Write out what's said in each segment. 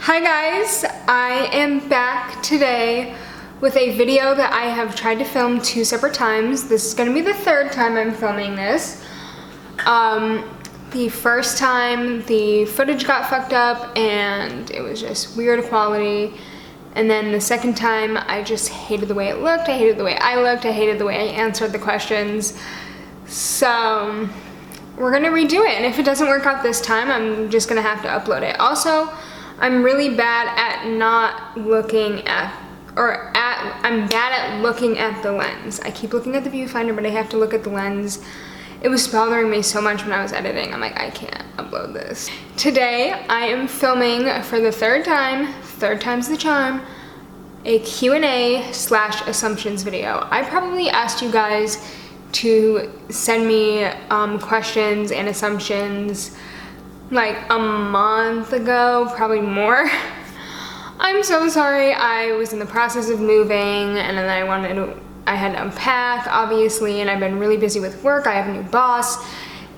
Hi guys, I am back today with a video that I have tried to film 2 separate times. This is gonna be the 3rd time I'm filming this. The first time the footage got fucked up and it was just weird quality. And then the second time I just hated the way it looked, I hated the way I looked, I hated the way I answered the questions. So we're gonna redo it, and if it doesn't work out this time, I'm just gonna have to upload it. Also, I'm really bad at not looking at, I'm bad at looking at the lens. I keep looking at the viewfinder, but I have to look at the lens. It was bothering me so much when I was editing. I'm like, I can't upload this. Today, I am filming for the 3rd time, 3rd time's the charm, a Q&A/assumptions video. I probably asked you guys to send me questions and assumptions like a month ago, probably more. I'm so sorry. I was in the process of moving, and then I had to unpack, obviously, and I've been really busy with work. I have a new boss.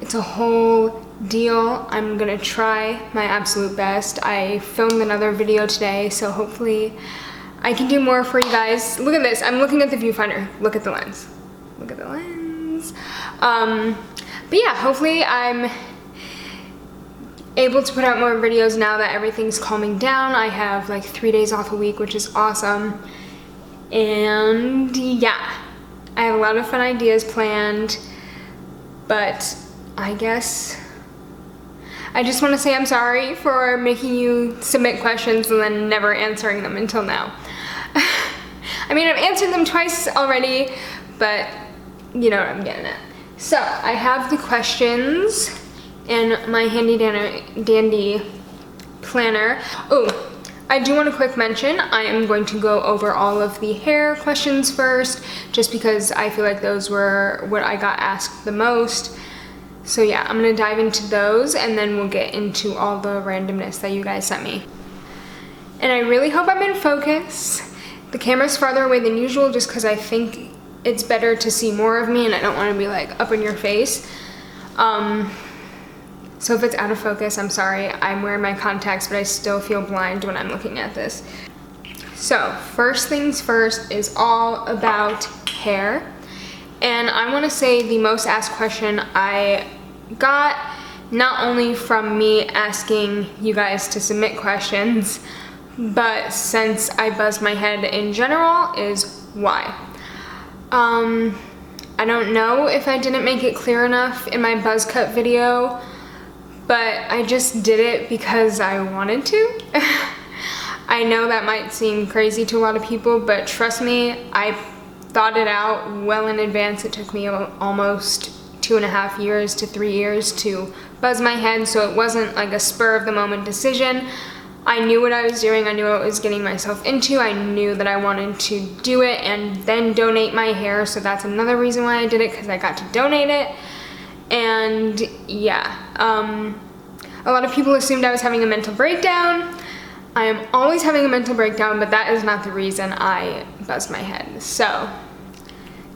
It's a whole deal. I'm gonna try my absolute best. I filmed another video today, so hopefully I can do more for you guys. Look at this. I'm looking at the viewfinder. Look at the lens. Look at the lens. But yeah, hopefully I'm able to put out more videos now that everything's calming down. I have like 3 days off a week, which is awesome. And yeah, I have a lot of fun ideas planned, but I guess I just want to say I'm sorry for making you submit questions and then never answering them until now. I mean, I've answered them twice already, but you know what I'm getting at. So I have the questions in my handy dandy planner. Oh, I do want a quick mention. I am going to go over all of the hair questions first, just because I feel like those were what I got asked the most. So yeah, I'm gonna dive into those, and then we'll get into all the randomness that you guys sent me. And I really hope I'm in focus. The camera's farther away than usual just because I think it's better to see more of me, and I don't want to be like up in your face. So if it's out of focus, I'm sorry. I'm wearing my contacts, but I still feel blind when I'm looking at this. So first things first is all about hair. And I want to say the most asked question I got, not only from me asking you guys to submit questions, but since I buzz my head in general, is why. I don't know if I didn't make it clear enough in my buzz cut video, but I just did it because I wanted to. I know that might seem crazy to a lot of people, but trust me, I thought it out well in advance. It took me almost 2.5 years to 3 years to buzz my head, so it wasn't like a spur of the moment decision. I knew what I was doing. I knew what I was getting myself into. I knew that I wanted to do it and then donate my hair, so that's another reason why I did it, because I got to donate it. And yeah, a lot of people assumed I was having a mental breakdown. I am always having a mental breakdown, but that is not the reason I buzzed my head. So,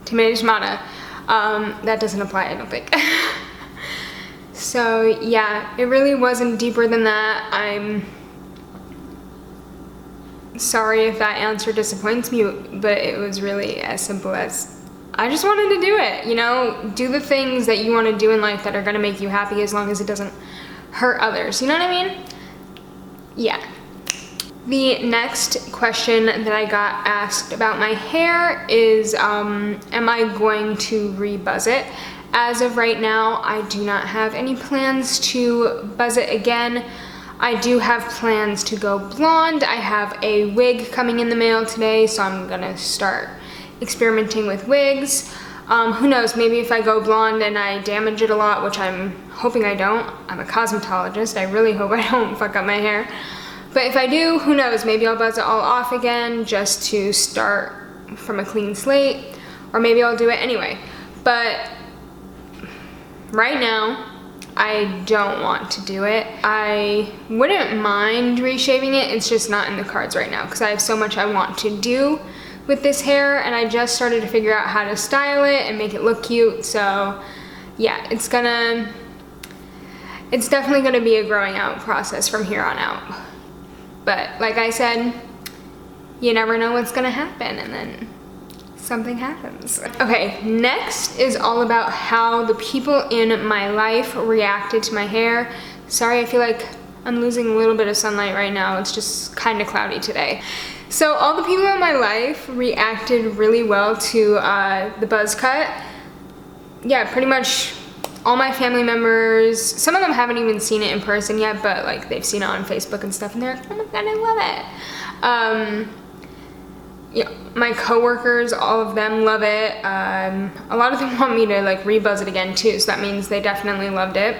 tomato tomato, that doesn't apply, I don't think. So yeah, it really wasn't deeper than that. I'm sorry if that answer disappoints me, but it was really as simple as I just wanted to do it, you know? Do the things that you want to do in life that are going to make you happy, as long as it doesn't hurt others, you know what I mean? Yeah. The next question that I got asked about my hair is, am I going to re-buzz it? As of right now, I do not have any plans to buzz it again. I do have plans to go blonde. I have a wig coming in the mail today, so I'm gonna start experimenting with wigs. Who knows, maybe if I go blonde and I damage it a lot, which I'm hoping I don't. I'm a cosmetologist. I really hope I don't fuck up my hair. But if I do, who knows, maybe I'll buzz it all off again just to start from a clean slate, or maybe I'll do it anyway. But right now, I don't want to do it. I wouldn't mind reshaving it, it's just not in the cards right now because I have so much I want to do with this hair, and I just started to figure out how to style it and make it look cute. So yeah, it's definitely gonna be a growing out process from here on out. But like I said, you never know what's gonna happen, and then something happens. Okay, next is all about how the people in my life reacted to my hair. Sorry, I feel like I'm losing a little bit of sunlight right now. It's just kind of cloudy today. So all the people in my life reacted really well to the buzz cut. Yeah, pretty much all my family members. Some of them haven't even seen it in person yet, but like they've seen it on Facebook and stuff, and they're like, oh my god, I love it. Yeah, my coworkers, all of them love it. A lot of them want me to like rebuzz it again too, so that means they definitely loved it.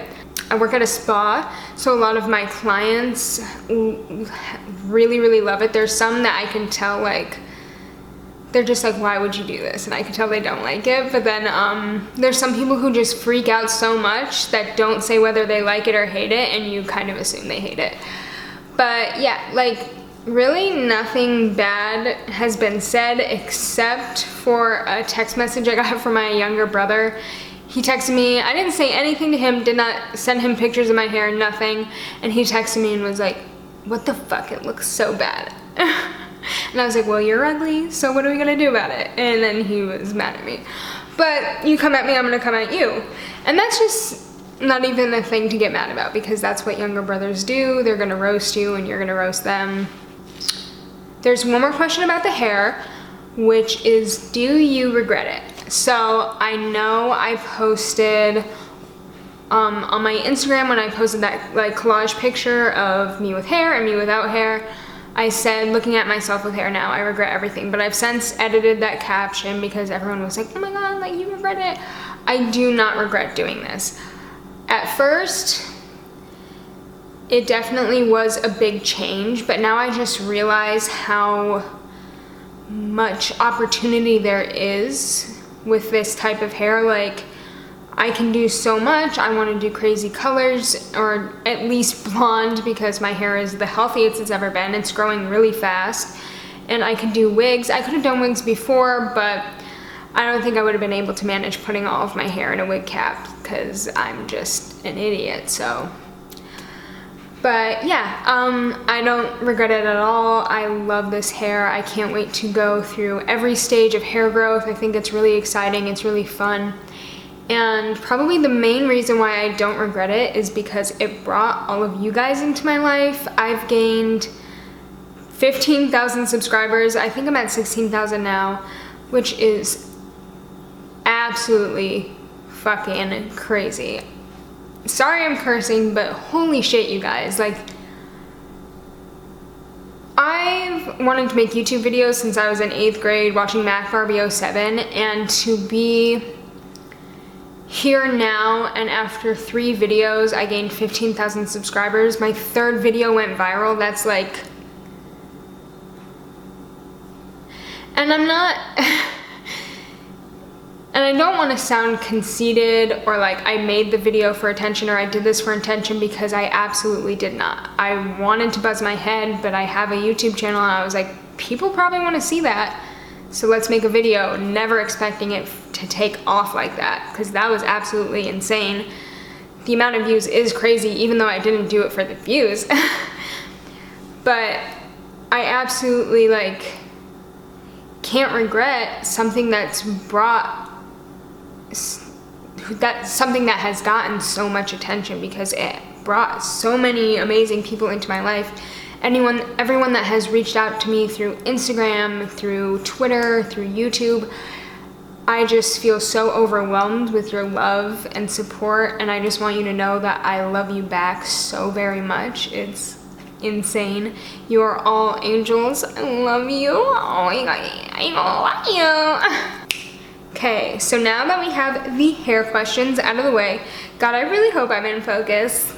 I work at a spa, so a lot of my clients really, really love it. There's some that I can tell, like, they're just like, why would you do this? And I can tell they don't like it. But then there's some people who just freak out so much that don't say whether they like it or hate it, and you kind of assume they hate it. But yeah, like, really nothing bad has been said except for a text message I got from my younger brother. He texted me, I didn't say anything to him, did not send him pictures of my hair, nothing. And he texted me and was like, what the fuck, it looks so bad. And I was like, well, you're ugly, so what are we gonna do about it? And then he was mad at me. But you come at me, I'm gonna come at you. And that's just not even a thing to get mad about, because that's what younger brothers do. They're gonna roast you and you're gonna roast them. There's one more question about the hair, which is, do you regret it? So I know I posted on my Instagram, when I posted that like collage picture of me with hair and me without hair, I said, looking at myself with hair now, I regret everything. But I've since edited that caption because everyone was like, oh my god, like you regret it. I do not regret doing this. At first, it definitely was a big change, but now I just realize how much opportunity there is with this type of hair. Like, I can do so much. I want to do crazy colors, or at least blonde, because my hair is the healthiest it's ever been. It's growing really fast. And I can do wigs. I could have done wigs before, but I don't think I would have been able to manage putting all of my hair in a wig cap because I'm just an idiot, so. But yeah, I don't regret it at all. I love this hair. I can't wait to go through every stage of hair growth. I think it's really exciting. It's really fun. And probably the main reason why I don't regret it is because it brought all of you guys into my life. I've gained 15,000 subscribers. I think I'm at 16,000 now, which is absolutely fucking crazy. Sorry I'm cursing, but holy shit, you guys. Like, I've wanted to make YouTube videos since I was in 8th grade watching Mac Barbie 07, and to be here now, and after 3 videos I gained 15,000 subscribers. My 3rd video went viral. That's like, and I'm not and I don't want to sound conceited or like I made the video for attention or I did this for attention, because I absolutely did not. I wanted to buzz my head, but I have a YouTube channel and I was like, people probably want to see that, so let's make a video, never expecting it to take off like that, because that was absolutely insane. The amount of views is crazy, even though I didn't do it for the views. But I absolutely like can't regret something that's something that has gotten so much attention, because it brought so many amazing people into my life. Everyone that has reached out to me through Instagram, through Twitter, through YouTube, I just feel so overwhelmed with your love and support, and I just want you to know that I love you back so very much. It's insane. You are all angels. I love you. Oh my god, I love you. Okay, so now that we have the hair questions out of the way, God, I really hope I'm in focus.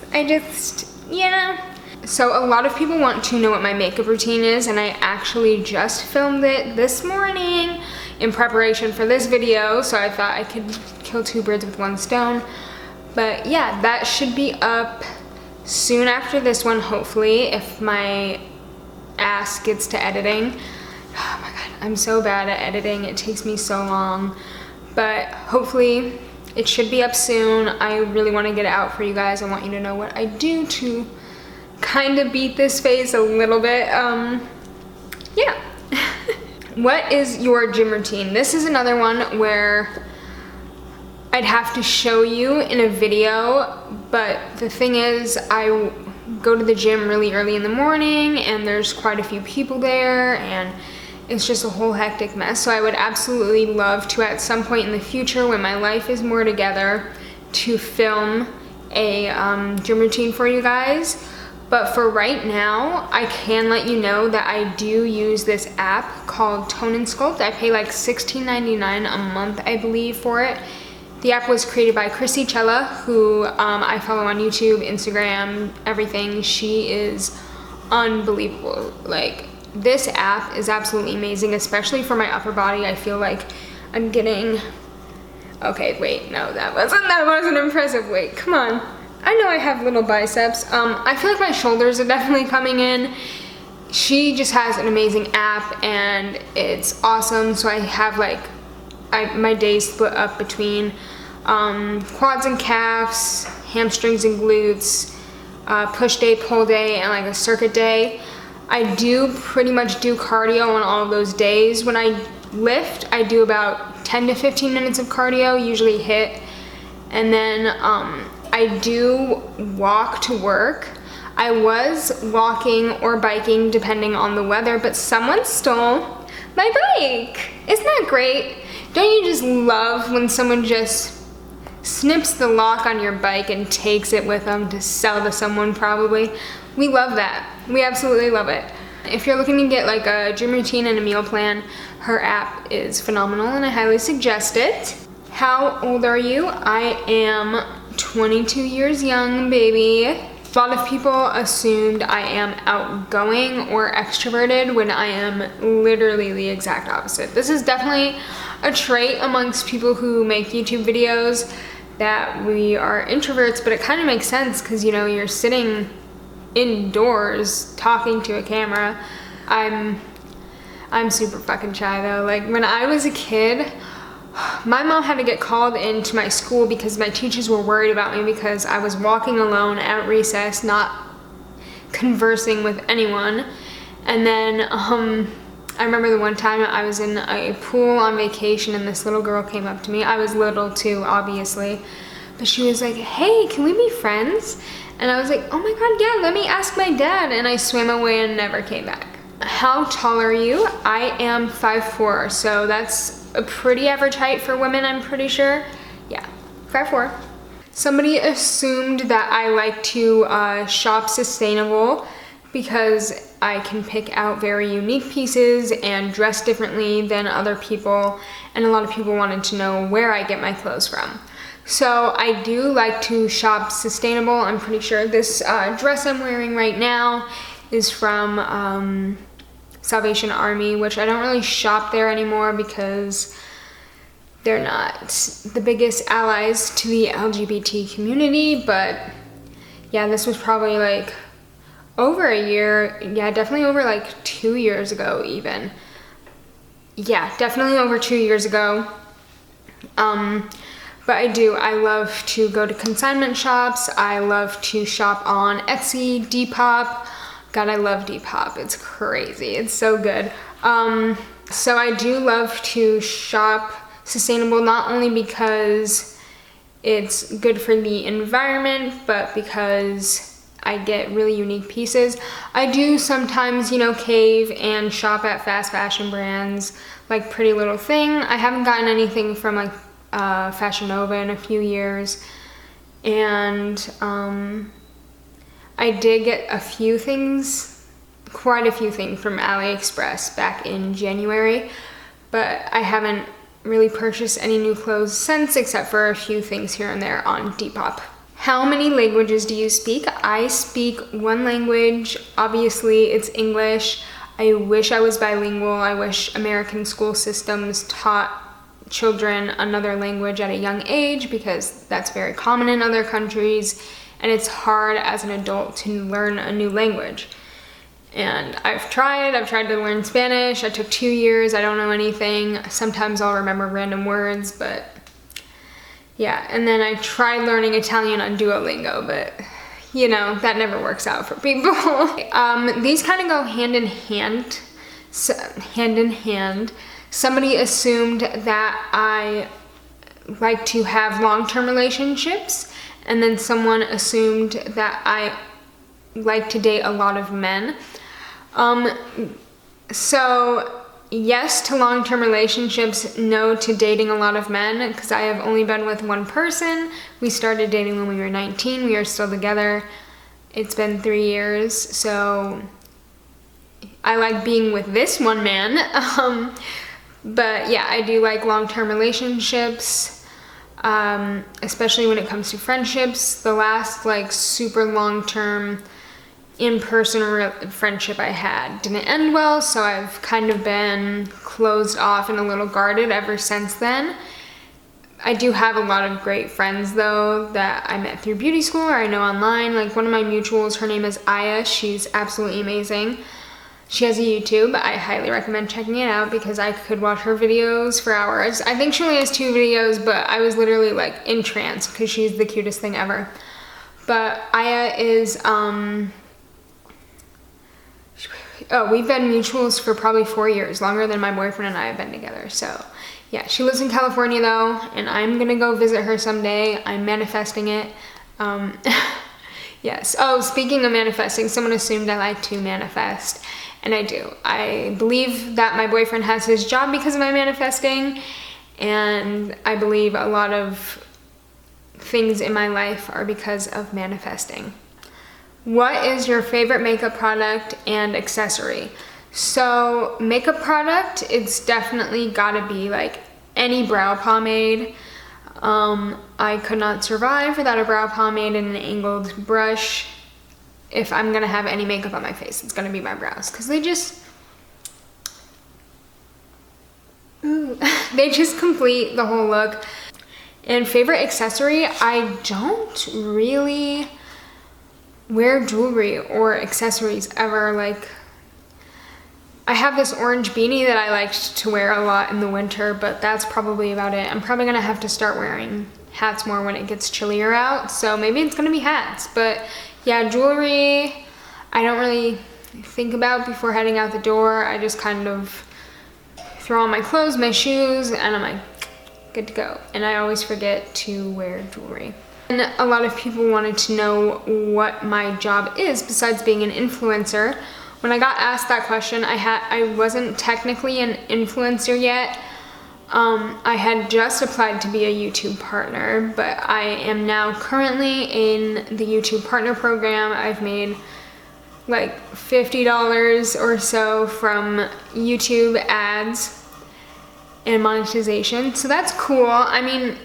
Yeah. So a lot of people want to know what my makeup routine is, and I actually just filmed it this morning in preparation for this video, so I thought I could kill 2 birds with 1 stone. But yeah, that should be up soon after this one, hopefully, if my ass gets to editing. Oh my god, I'm so bad at editing. It takes me so long. But hopefully it should be up soon. I really want to get it out for you guys. I want you to know what I do to kind of beat this phase a little bit. Yeah. What is your gym routine? This is another one where I'd have to show you in a video, but the thing is, I go to the gym really early in the morning and there's quite a few people there and it's just a whole hectic mess. So I would absolutely love to, at some point in the future when my life is more together, to film a gym routine for you guys. But for right now, I can let you know that I do use this app called Tone and Sculpt. I pay like $16.99 a month, I believe, for it. The app was created by Chrissy Cella, who I follow on YouTube, Instagram, everything. She is unbelievable. Like, this app is absolutely amazing, especially for my upper body. I feel like I'm getting, okay, wait, no, that wasn't impressive. Wait, come on. I know I have little biceps. I feel like my shoulders are definitely coming in. She just has an amazing app and it's awesome. So I have like, my days split up between quads and calves, hamstrings and glutes, push day, pull day, and like a circuit day. I do pretty much do cardio on all of those days. When I lift, I do about 10 to 15 minutes of cardio, usually HIIT. And then I do walk to work. I was walking or biking depending on the weather, but someone stole my bike. Isn't that great? Don't you just love when someone just snips the lock on your bike and takes it with them to sell to someone probably? We love that. We absolutely love it. If you're looking to get like a gym routine and a meal plan, her app is phenomenal and I highly suggest it. How old are you? I am 22 years young, baby. A lot of people assumed I am outgoing or extroverted when I am literally the exact opposite. This is definitely a trait amongst people who make YouTube videos, that we are introverts, but it kind of makes sense because, you know, you're sitting indoors talking to a camera. I'm super fucking shy though. Like, when I was a kid, my mom had to get called into my school because my teachers were worried about me because I was walking alone at recess, not conversing with anyone. And then I remember the one time I was in a pool on vacation and this little girl came up to me. I was little too, obviously, but she was like, "Hey, can we be friends?" And I was like, "Oh my God, yeah, let me ask my dad." And I swam away and never came back. How tall are you? I am 5'4", so that's a pretty average height for women, I'm pretty sure. Yeah, 5'4". Somebody assumed that I like to shop sustainable because I can pick out very unique pieces and dress differently than other people, and a lot of people wanted to know where I get my clothes from. So I do like to shop sustainable. I'm pretty sure this dress I'm wearing right now is from Salvation Army, which I don't really shop there anymore because they're not the biggest allies to the LGBT community. But yeah, this was probably like over a year. Yeah, definitely over like 2 years ago even. Yeah, definitely over 2 years ago. But I love to go to consignment shops. I love to shop on Etsy, Depop. God, I love Depop. It's crazy. It's so good. So I do love to shop sustainable, not only because it's good for the environment, but because I get really unique pieces. I do sometimes, you know, cave and shop at fast fashion brands like Pretty Little Thing. I haven't gotten anything from like Fashion Nova in a few years, and I did get quite a few things from AliExpress back in January, but I haven't really purchased any new clothes since, except for a few things here and there on Depop. How many languages do you speak? I speak one language. Obviously, it's English. I wish I was bilingual. I wish American school systems taught children another language at a young age, because that's very common in other countries, and it's hard as an adult to learn a new language. And I've tried to learn Spanish. I took 2 years. I don't know anything. Sometimes I'll remember random words, but yeah. And then I tried learning Italian on Duolingo, but you know, that never works out for people. These kind of go hand in hand. Somebody assumed that I like to have long-term relationships, and then someone assumed that I like to date a lot of men. So yes to long-term relationships, no to dating a lot of men, because I have only been with one person. We started dating when we were 19. We are still together. It's been 3 years, so I like being with this one man. But yeah, I do like long-term relationships, especially when it comes to friendships. The last like super long-term in-person friendship I had didn't end well, so I've kind of been closed off and a little guarded ever since then. I do have a lot of great friends though that I met through beauty school or I know online. Like one of my mutuals, her name is Aya. She's absolutely amazing. She has a YouTube. I highly recommend checking it out because I could watch her videos for hours. I think she only has 2 videos, but I was literally like entranced because she's the cutest thing ever. But Aya is, we've been mutuals for probably 4 years, longer than my boyfriend and I have been together. So yeah, she lives in California though, and I'm gonna go visit her someday. I'm manifesting it. Yes. Oh, speaking of manifesting, someone assumed I like to manifest, and I do. I believe that my boyfriend has his job because of my manifesting, and I believe a lot of things in my life are because of manifesting. What is your favorite makeup product and accessory? So makeup product, it's definitely gotta be like any brow pomade. I could not survive without a brow pomade and an angled brush. If I'm gonna have any makeup on my face, it's gonna be my brows, because they just, they just complete the whole look. And favorite accessory, I don't really wear jewelry or accessories ever. Like, I have this orange beanie that I liked to wear a lot in the winter, but that's probably about it. I'm probably gonna have to start wearing hats more when it gets chillier out, so maybe it's gonna be hats. But yeah, jewelry, I don't really think about before heading out the door. I just kind of throw on my clothes, my shoes, and I'm like, good to go. And I always forget to wear jewelry. And a lot of people wanted to know what my job is besides being an influencer. When I got asked that question, I wasn't technically an influencer yet. I had just applied to be a YouTube partner, but I am now currently in the YouTube partner program. I've made like $50 or so from YouTube ads and monetization, so that's cool. I mean,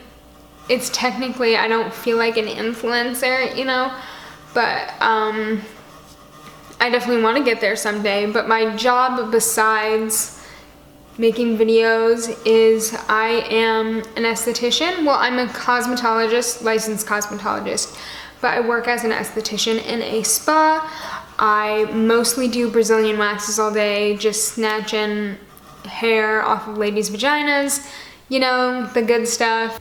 it's technically, I don't feel like an influencer, you know, but I definitely want to get there someday. But my job besides making videos is I am an esthetician. Well, I'm a cosmetologist, licensed cosmetologist, but I work as an esthetician in a spa. I mostly do Brazilian waxes all day, just snatching hair off of ladies' vaginas, you know, the good stuff.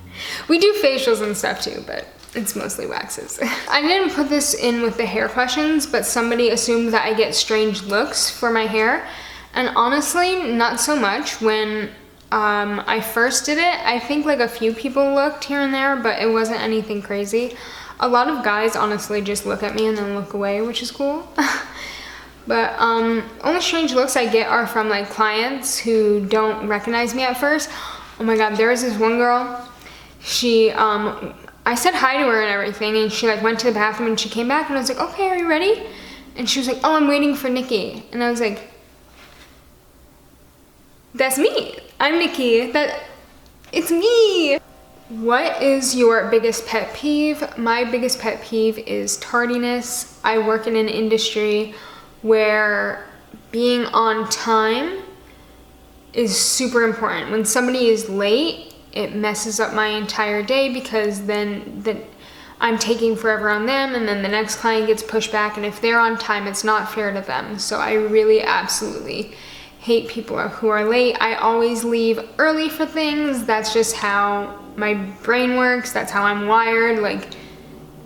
We do facials and stuff too, but it's mostly waxes. I didn't put this in with the hair questions, but somebody assumed that I get strange looks for my hair. And honestly, not so much. When I first did it, I think like a few people looked here and there, but it wasn't anything crazy. A lot of guys honestly just look at me and then look away, which is cool. But only strange looks I get are from like clients who don't recognize me at first. Oh my God, there was this one girl, she, I said hi to her and everything, and she like went to the bathroom and she came back and I was like, okay, are you ready? And she was like, oh, I'm waiting for Nikki. And I was like, that's me. I'm Nikki. It's me. What is your biggest pet peeve? My biggest pet peeve is tardiness. I work in an industry where being on time is super important. When somebody is late, it messes up my entire day, because then I'm taking forever on them, and then the next client gets pushed back, and if they're on time, it's not fair to them. So I really absolutely hate people who are late. I always leave early for things. That's just how my brain works. That's how I'm wired. Like,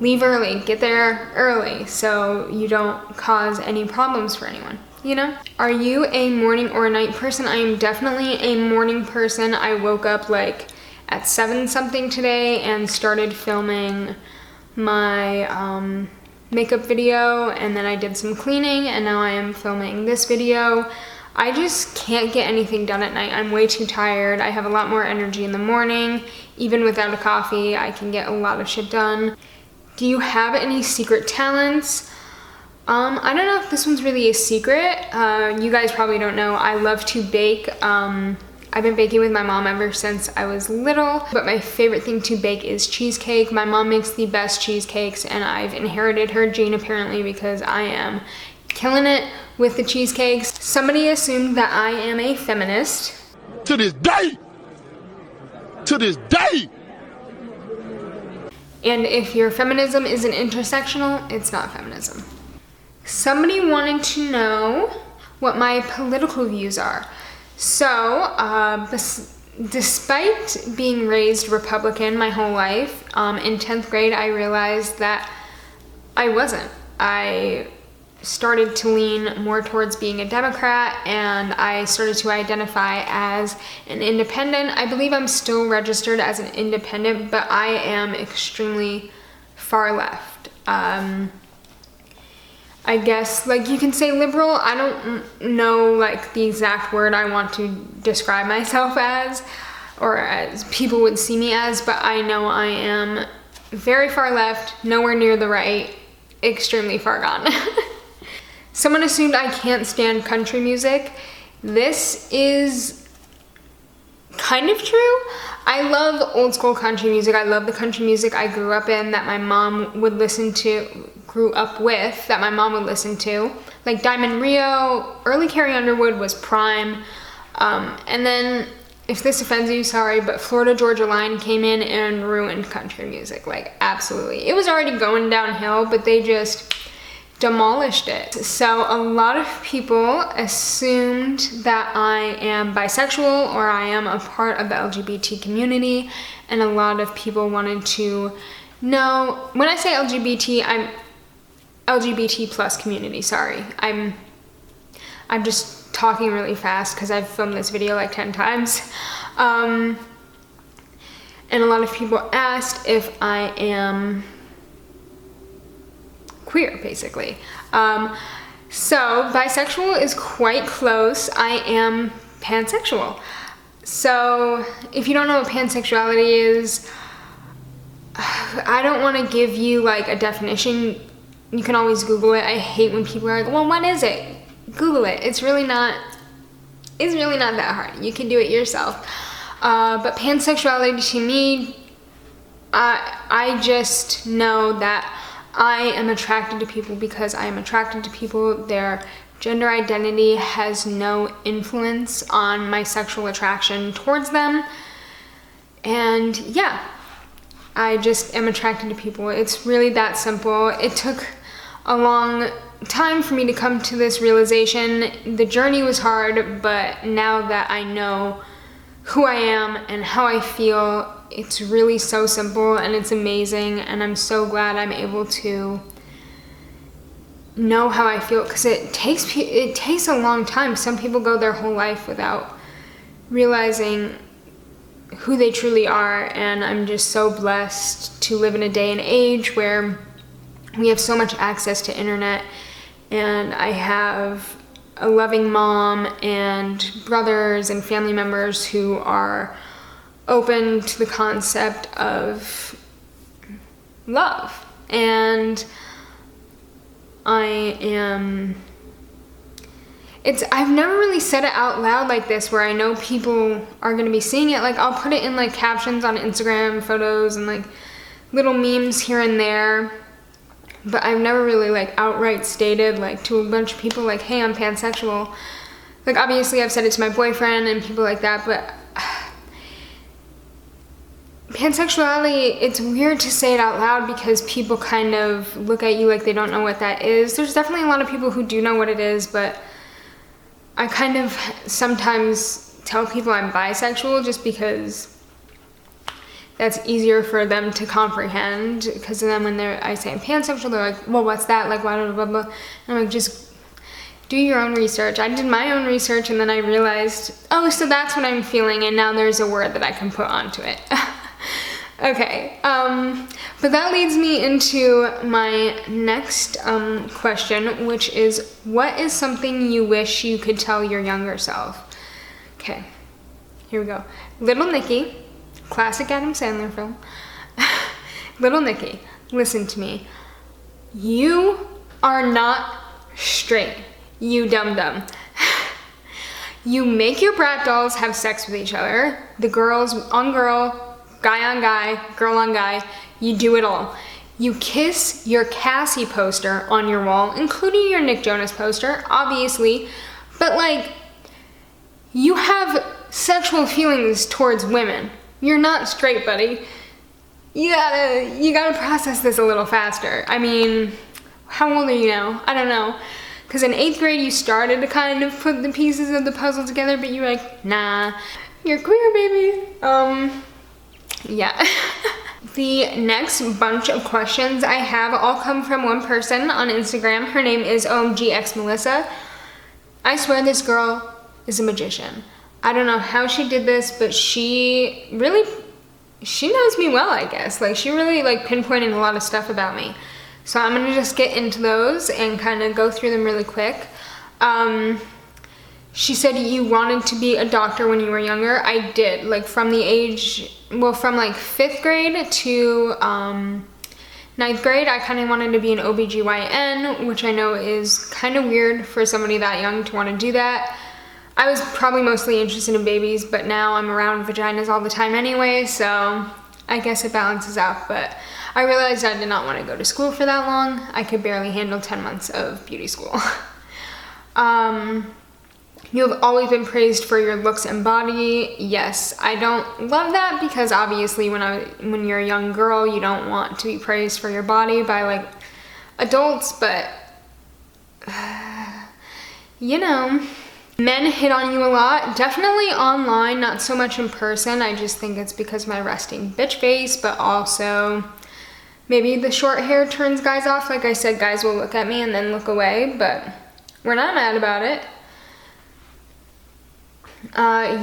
leave early, get there early so you don't cause any problems for anyone, you know? Are you a morning or a night person? I am definitely a morning person. I woke up like at 7 something today and started filming my makeup video, and then I did some cleaning, and now I am filming this video. I just can't get anything done at night. I'm way too tired. I have a lot more energy in the morning. Even without a coffee, I can get a lot of shit done. Do you have any secret talents? I don't know if this one's really a secret. You guys probably don't know. I love to bake. I've been baking with my mom ever since I was little, but my favorite thing to bake is cheesecake. My mom makes the best cheesecakes, and I've inherited her gene apparently because I am killing it with the cheesecakes. Somebody assumed that I am a feminist. To this day! To this day! And if your feminism isn't intersectional, it's not feminism. Somebody wanted to know what my political views are. So, despite being raised Republican my whole life, in 10th grade I realized that I wasn't. I started to lean more towards being a Democrat, and I started to identify as an independent. I believe I'm still registered as an independent, but I am extremely far left. I guess, like, you can say liberal. I don't know, like, the exact word I want to describe myself as, or as people would see me as, but I know I am very far left, nowhere near the right, extremely far gone. Someone assumed I can't stand country music. This is kind of true. I love old school country music. I love the country music I grew up in, that my mom would listen to, grew up with, that my mom would listen to. Like Diamond Rio, early Carrie Underwood was prime. And then, if this offends you, sorry, but Florida Georgia Line came in and ruined country music, like absolutely. It was already going downhill, but they just demolished it. So a lot of people assumed that I am bisexual or I am a part of the LGBT community, and a lot of people wanted to know, when I say LGBT, I'm LGBT plus community, sorry. I'm just talking really fast because I've filmed this video like 10 times. And a lot of people asked if I am queer, basically. So bisexual is quite close. I am pansexual. So if you don't know what pansexuality is, I don't want to give you like a definition. You can always Google it. I hate when people are like, well, what is it? Google it. It's really not that hard. You can do it yourself. But pansexuality to me, I just know that I am attracted to people because I am attracted to people. Their gender identity has no influence on my sexual attraction towards them. And yeah, I just am attracted to people. It's really that simple. It took a long time for me to come to this realization. The journey was hard, but now that I know who I am and how I feel, it's really so simple and it's amazing, and I'm so glad I'm able to know how I feel, because it takes a long time. Some people go their whole life without realizing who they truly are, and I'm just so blessed to live in a day and age where we have so much access to internet, and I have a loving mom and brothers and family members who are open to the concept of love. And I've never really said it out loud like this, where I know people are gonna be seeing it. Like, I'll put it in like captions on Instagram, photos, and like little memes here and there, but I've never really like outright stated like to a bunch of people like, hey, I'm pansexual. Like, obviously I've said it to my boyfriend and people like that, but pansexuality, it's weird to say it out loud because people kind of look at you like they don't know what that is. There's definitely a lot of people who do know what it is, but I kind of sometimes tell people I'm bisexual just because that's easier for them to comprehend, because then when I say pansexual, they're like, well, what's that? Like, blah, blah, blah, blah. And I'm like, just do your own research. I did my own research, and then I realized, oh, so that's what I'm feeling, and now there's a word that I can put onto it. Okay, but that leads me into my next question, which is, what is something you wish you could tell your younger self? Okay, here we go. Little Nicky, classic Adam Sandler film. Little Nicky, listen to me. You are not straight, you dum-dum. You make your brat dolls have sex with each other, the girls on girl, guy on guy, girl on guy, you do it all. You kiss your Cassie poster on your wall, including your Nick Jonas poster, obviously, but like, you have sexual feelings towards women. You're not straight, buddy. You gotta process this a little faster. I mean, how old are you now? I don't know. Because in 8th grade, you started to kind of put the pieces of the puzzle together, but you're like, nah, you're queer, baby. Yeah. The next bunch of questions I have all come from one person on Instagram. Her name is OMGXMelissa. I swear this girl is a magician. I don't know how she did this, but she knows me well, I guess. Like, she really pinpointed a lot of stuff about me. So I'm gonna just get into those and kind of go through them really quick. She said you wanted to be a doctor when you were younger. I did, from 5th grade to 9th grade, I kind of wanted to be an OBGYN, which I know is kind of weird for somebody that young to want to do that. I was probably mostly interested in babies, but now I'm around vaginas all the time anyway, so I guess it balances out. But I realized I did not want to go to school for that long. I could barely handle 10 months of beauty school. You have always been praised for your looks and body. Yes, I don't love that, because obviously when you're a young girl, you don't want to be praised for your body by adults, but you know. Men hit on you a lot, definitely online, not so much in person. I just think it's because of my resting bitch face, but also maybe the short hair turns guys off. Like I said, guys will look at me and then look away, but we're not mad about it.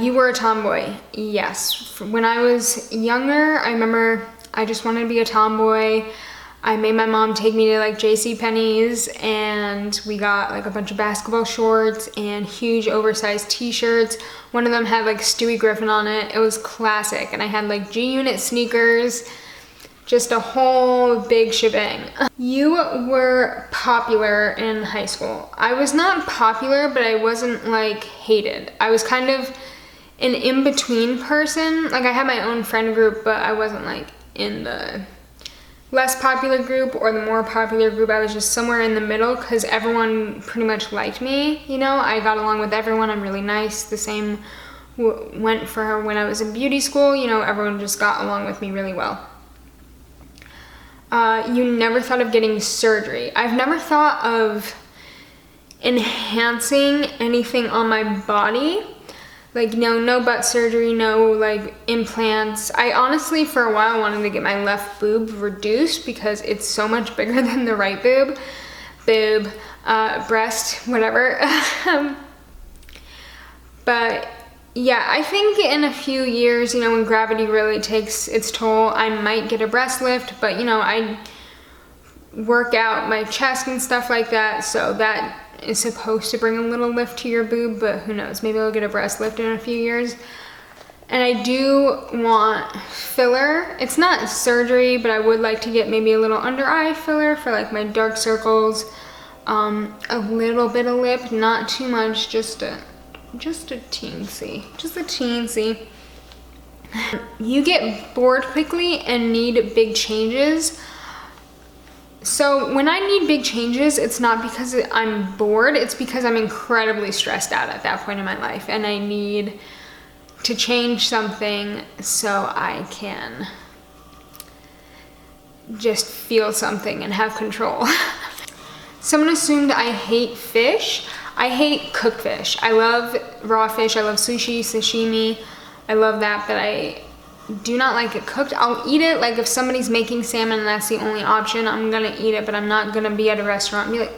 You were a tomboy. Yes. When I was younger, I remember I just wanted to be a tomboy. I made my mom take me to JCPenney's, and we got a bunch of basketball shorts and huge oversized t-shirts. One of them had Stewie Griffin on it. It was classic. And I had G-Unit sneakers, just a whole big shebang. You were popular in high school. I was not popular, but I wasn't hated. I was kind of an in-between person. I had my own friend group, but I wasn't in the less popular group or the more popular group. I was just somewhere in the middle, because everyone pretty much liked me, you know. I got along with everyone. I'm really nice. The same went for her when I was in beauty school. You know, everyone just got along with me really well. You never thought of getting surgery. I've never thought of enhancing anything on my body. No butt surgery, no implants. I honestly, for a while, wanted to get my left boob reduced because it's so much bigger than the right boob. Breast, whatever. But yeah, I think in a few years, when gravity really takes its toll, I might get a breast lift, but I work out my chest and stuff like that, so that is supposed to bring a little lift to your boob, but who knows, maybe I'll get a breast lift in a few years. And I do want filler. It's not surgery, but I would like to get maybe a little under eye filler for my dark circles, a little bit of lip, not too much, just a teensy. You get bored quickly and need big changes. So when I need big changes, it's not because I'm bored, it's because I'm incredibly stressed out at that point in my life, and I need to change something so I can just feel something and have control. Someone assumed I hate fish. I hate cooked fish. I love raw fish. I love sushi, sashimi. I love that, but do not like it cooked. I'll eat it, like if somebody's making salmon and that's the only option, I'm gonna eat it, but I'm not gonna be at a restaurant and be like,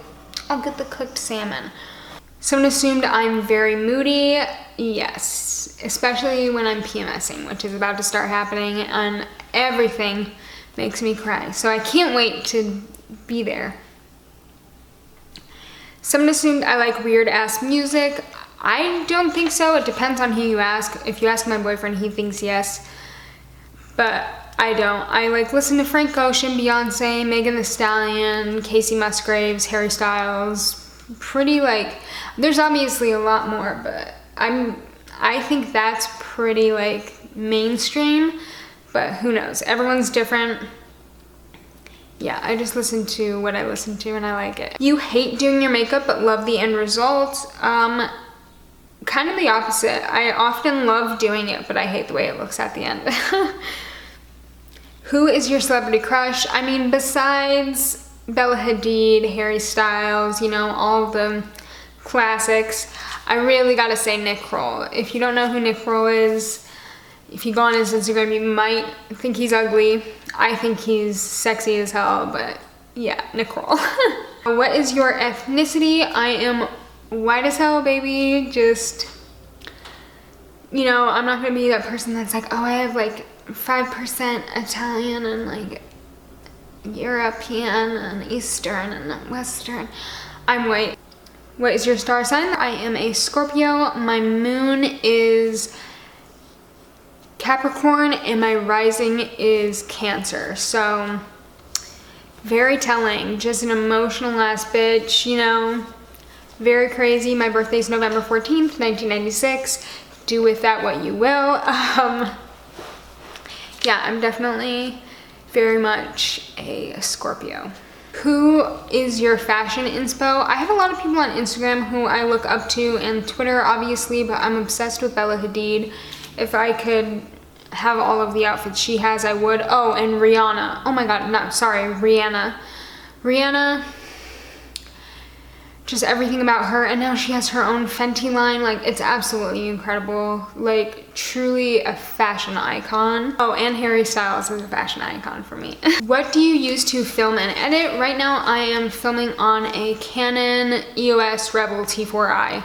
I'll get the cooked salmon. Someone assumed I'm very moody. Yes, especially when I'm PMSing, which is about to start happening, and everything makes me cry. So I can't wait to be there. Someone assumed I like weird ass music. I don't think so. It depends on who you ask. If you ask my boyfriend, he thinks yes, but I don't. I like listen to Frank Ocean, Beyonce, Megan Thee Stallion, Casey Musgraves, Harry Styles. Pretty like, there's obviously a lot more, but I think that's pretty like mainstream, but who knows? Everyone's different. Yeah, I just listen to what I listen to and I like it. You hate doing your makeup but love the end result. Kind of the opposite. I often love doing it, but I hate the way it looks at the end. Who is your celebrity crush? I mean, besides Bella Hadid, Harry Styles, you know, all the classics, I really gotta say Nick Kroll. If you don't know who Nick Kroll is, if you go on his Instagram, you might think he's ugly. I think he's sexy as hell, but yeah, Nick Kroll. What is your ethnicity? I am white as hell, baby. Just, you know, I'm not gonna be that person that's like, oh, I have like 5% Italian and like European and Eastern and Western. I'm white. What is your star sign? I am a Scorpio. My moon is Capricorn and my rising is Cancer. So very telling. Just an emotional ass bitch, you know. Very crazy. My birthday's November 14th, 1996. Do with that what you will. Yeah, I'm definitely very much a Scorpio. Who is your fashion inspo? I have a lot of people on Instagram who I look up to, and Twitter obviously, but I'm obsessed with Bella Hadid. If I could have all of the outfits she has, I would. Oh, and Rihanna. Oh my god, no, sorry, Rihanna. Rihanna, just everything about her, and now she has her own Fenty line. Like, it's absolutely incredible. Like, truly a fashion icon. Oh, and Harry Styles is a fashion icon for me. What do you use to film and edit? Right now, I am filming on a Canon EOS Rebel T4i.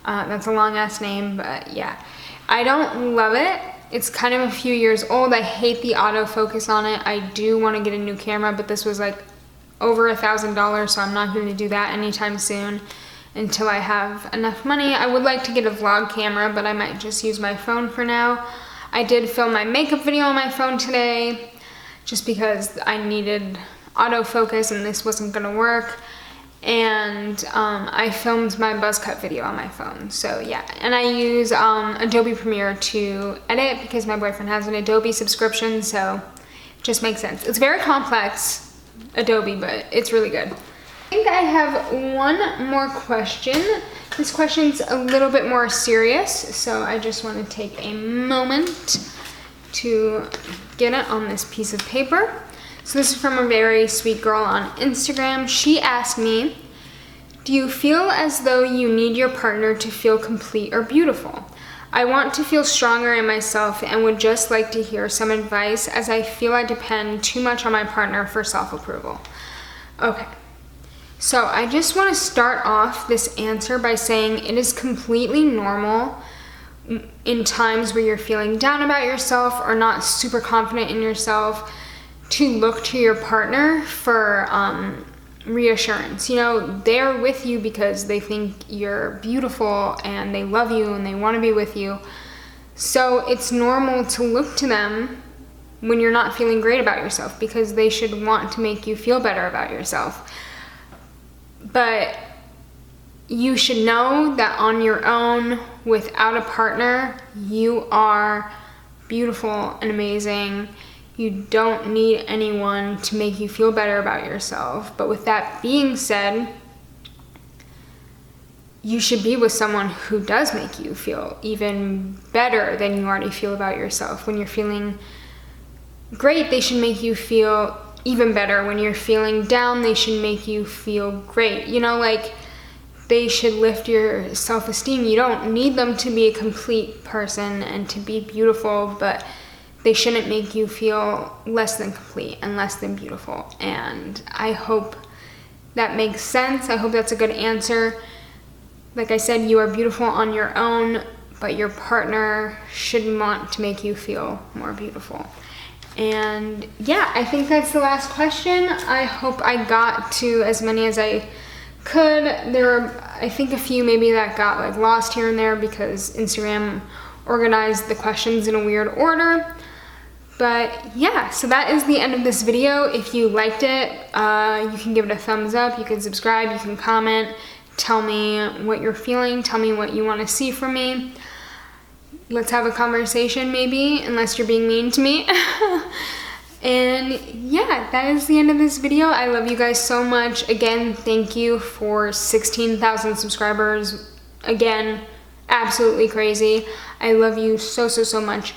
That's a long ass name, but yeah. I don't love it. It's kind of a few years old. I hate the autofocus on it. I do want to get a new camera, but this was like over $1,000, so I'm not going to do that anytime soon until I have enough money. I would like to get a vlog camera, but I might just use my phone for now. I did film my makeup video on my phone today just because I needed autofocus and this wasn't going to work. And I filmed my buzz cut video on my phone, so yeah. And I use Adobe Premiere to edit because my boyfriend has an Adobe subscription, so it just makes sense. It's very complex, Adobe, but it's really good. I think I have one more question. This question's a little bit more serious, so I just want to take a moment to get it on this piece of paper. So this is from a very sweet girl on Instagram. She asked me, do you feel as though you need your partner to feel complete or beautiful? I want to feel stronger in myself and would just like to hear some advice as I feel I depend too much on my partner for self-approval. Okay, so I just want to start off this answer by saying it is completely normal in times where you're feeling down about yourself or not super confident in yourself to look to your partner for reassurance. You know, they're with you because they think you're beautiful and they love you and they want to be with you. So it's normal to look to them when you're not feeling great about yourself because they should want to make you feel better about yourself. But you should know that on your own, without a partner, you are beautiful and amazing. You don't need anyone to make you feel better about yourself. But with that being said, you should be with someone who does make you feel even better than you already feel about yourself. When you're feeling great, they should make you feel even better. When you're feeling down, they should make you feel great. You know, like, they should lift your self-esteem. You don't need them to be a complete person and to be beautiful, but they shouldn't make you feel less than complete and less than beautiful. And I hope that makes sense. I hope that's a good answer. Like I said, you are beautiful on your own, but your partner should want to make you feel more beautiful. And yeah, I think that's the last question. I hope I got to as many as I could. There were, I think, a few maybe that got like lost here and there because Instagram organized the questions in a weird order. But yeah, so that is the end of this video. If you liked it, you can give it a thumbs up, you can subscribe, you can comment, tell me what you're feeling, tell me what you want to see from me. Let's have a conversation maybe, unless you're being mean to me. And yeah, that is the end of this video. I love you guys so much. Again, thank you for 16,000 subscribers. Again, absolutely crazy. I love you so, so, so much.